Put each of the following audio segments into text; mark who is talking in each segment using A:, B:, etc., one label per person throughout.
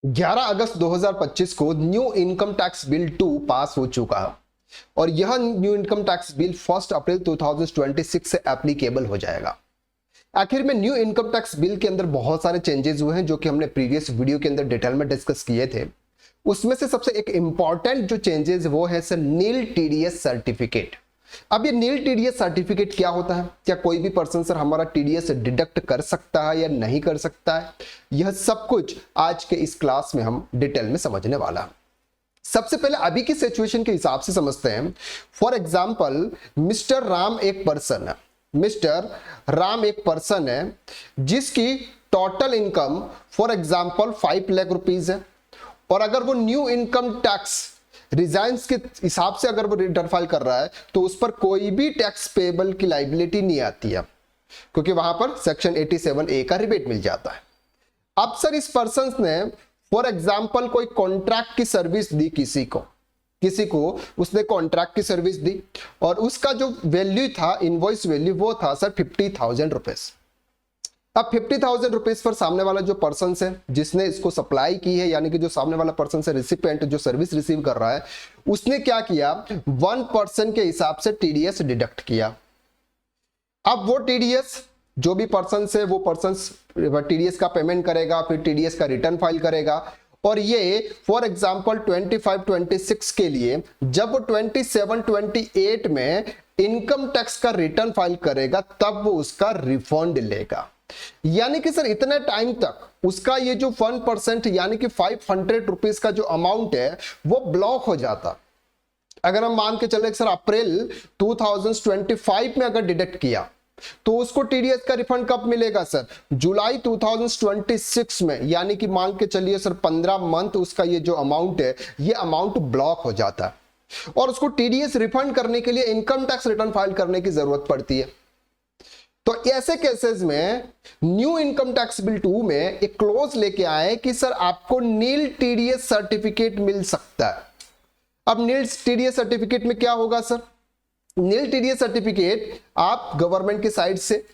A: 11 अगस्त 2025 को new income tax bill 2 पास हो चुका है और यह न्यू इनकम टैक्स बिल 1 अप्रैल 2026 से एप्लीकेबल हो जाएगा। आखिर में न्यू इनकम टैक्स बिल के अंदर बहुत सारे चेंजेस हुए हैं जो कि हमने प्रीवियस वीडियो के अंदर डिटेल में डिस्कस किए थे। उसमें से सबसे एक इंपॉर्टेंट जो चेंजेस वो है सर नील टीडीएस सर्टिफिकेट। अब ये नील टीडीएस सर्टिफिकेट क्या होता है, क्या कोई भी पर्सन सर हमारा टीडीएस डिडक्ट कर सकता है या नहीं कर सकता है, यह सब कुछ आज के इस क्लास में हम डिटेल में समझने वाला है। सबसे पहले अभी की सिचुएशन के हिसाब से समझते हैं। फॉर एग्जाम्पल मिस्टर राम एक पर्सन है, मिस्टर राम एक पर्सन है जिसकी total income for example 5 lakh rupees है और अगर वो न्यू इनकम टैक्स रिजाइंस के हिसाब से अगर वो रिटर्न फाइल कर रहा है तो उस पर कोई भी टैक्स पेबल की लाइबिलिटी नहीं आती है क्योंकि वहां पर सेक्शन 87A का रिबेट मिल जाता है। अब सर इस पर्सन ने फॉर एग्जाम्पल कोई कॉन्ट्रैक्ट की सर्विस दी, किसी को उसने कॉन्ट्रैक्ट की सर्विस दी और उसका जो वैल्यू था, इनवॉइस वैल्यू, वो था सर 50,000 रुपीज। अब 50,000 रुपीज पर सामने वाला जो पर्सन है जिसने इसको सप्लाई की है, यानी कि जो सामने वाला पर्सन है रिसिपिएंट जो सर्विस रिसीव कर रहा है, उसने क्या किया 1% के हिसाब से टीडीएस डिडक्ट किया। अब वो टीडीएस जो भी पर्सन है वो पर्सन टीडीएस का पेमेंट करेगा, फिर टीडीएस का रिटर्न फाइल करेगा और ये फॉर एग्जांपल 25-26 के लिए जब वो 27-28 में इनकम टैक्स का रिटर्न फाइल करेगा तब वो उसका रिफंड लेगा। यानी कि सर इतने टाइम तक उसका ये जो 1% यानी कि 500 रुपीज का जो अमाउंट है वो ब्लॉक हो जाता। अगर हम मान के चले सर अप्रैल 2025 में अगर डिडक्ट किया तो उसको टीडीएस का रिफंड कब मिलेगा सर, जुलाई 2026 में, यानी कि मान के चलिए सर 15 मंथ उसका ये जो अमाउंट है ये अमाउंट ब्लॉक हो जाता है और उसको टीडीएस रिफंड करने के लिए इनकम टैक्स रिटर्न फाइल करने की जरूरत पड़ती है। तो ऐसे केसेस में न्यू इनकम टैक्स बिल 2 में एक क्लोज लेके आए कि सर आपको नील टीडीएस सर्टिफिकेट मिल सकता है। अब नील टीडीएस सर्टिफिकेट में क्या होगा सर, नील टीडीएस सर्टिफिकेट आप गवर्नमेंट की साइट से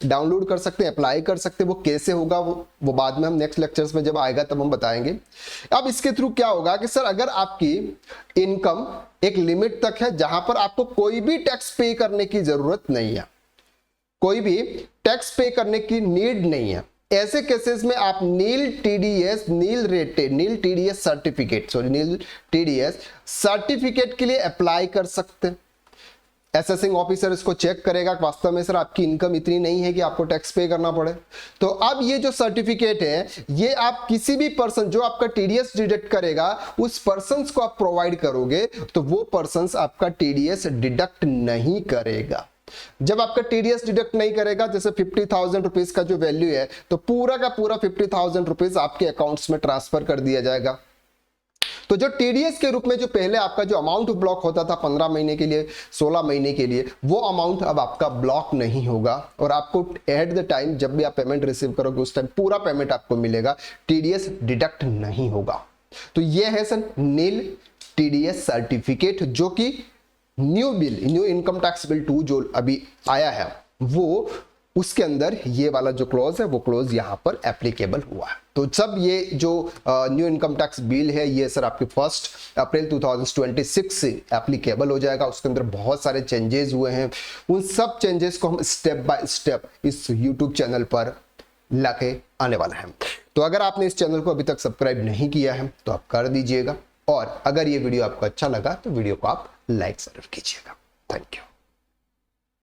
A: डाउनलोड कर सकते हैं, अप्लाई कर सकते हैं। वो कैसे होगा वो बाद में हम नेक्स्ट लेक्चर्स में जब आएगा तब हम बताएंगे। अब इसके थ्रू क्या होगा कि सर अगर आपकी इनकम एक लिमिट तक है जहां पर आपको कोई भी टैक्स पे करने की जरूरत नहीं है, कोई भी टैक्स पे करने की नीड नहीं है, ऐसे केसेस में आप नील टीडीएस सर्टिफिकेट के लिए अप्लाई कर सकते हैं। असेसिंग ऑफिसर इसको चेक करेगा कि वास्तव में सर आपकी इनकम इतनी नहीं है कि आपको टैक्स पे करना पड़े। तो अब ये जो सर्टिफिकेट है ये आप किसी भी पर्सन जो आपका टीडीएस डिडक्ट करेगा उस पर्सन को आप प्रोवाइड करोगे तो वो पर्सन आपका टीडीएस डिडक्ट नहीं करेगा। जब आपका टीडीएस डिडक्ट नहीं करेगा, जैसे 50,000 रुपीज का जो वैल्यू है तो पूरा का पूरा 50,000 रुपीज आपके अकाउंट्स में ट्रांसफर कर दिया जाएगा। तो जो टीडीएस के रूप में जो पहले आपका जो अमाउंट ब्लॉक होता था 15 महीने के लिए, 16 महीने के लिए, वो अमाउंट अब आपका ब्लॉक नहीं होगा और आपको एट द टाइम जब भी आप पेमेंट रिसीव करोगे उस टाइम पूरा पेमेंट आपको मिलेगा, टीडीएस डिडक्ट नहीं होगा। तो ये है सर नील टीडीएस सर्टिफिकेट जो कि न्यू इनकम टैक्स बिल 2 जो अभी आया है वो उसके अंदर ये वाला जो क्लॉज है वो क्लॉज यहां पर एप्लीकेबल हुआ है। तो जब ये जो न्यू इनकम टैक्स बिल है ये सर आपके 1 अप्रैल 2026 से एप्लीकेबल हो जाएगा। उसके अंदर बहुत सारे चेंजेस हुए हैं, उन सब चेंजेस को हम स्टेप बाय स्टेप इस यूट्यूब चैनल पर लाके आने वाला है। तो अगर आपने इस चैनल को अभी तक सब्सक्राइब नहीं किया है तो आप कर दीजिएगा और अगर ये वीडियो आपको अच्छा लगा तो वीडियो को आप लाइक जरूर कीजिएगा। Thank you.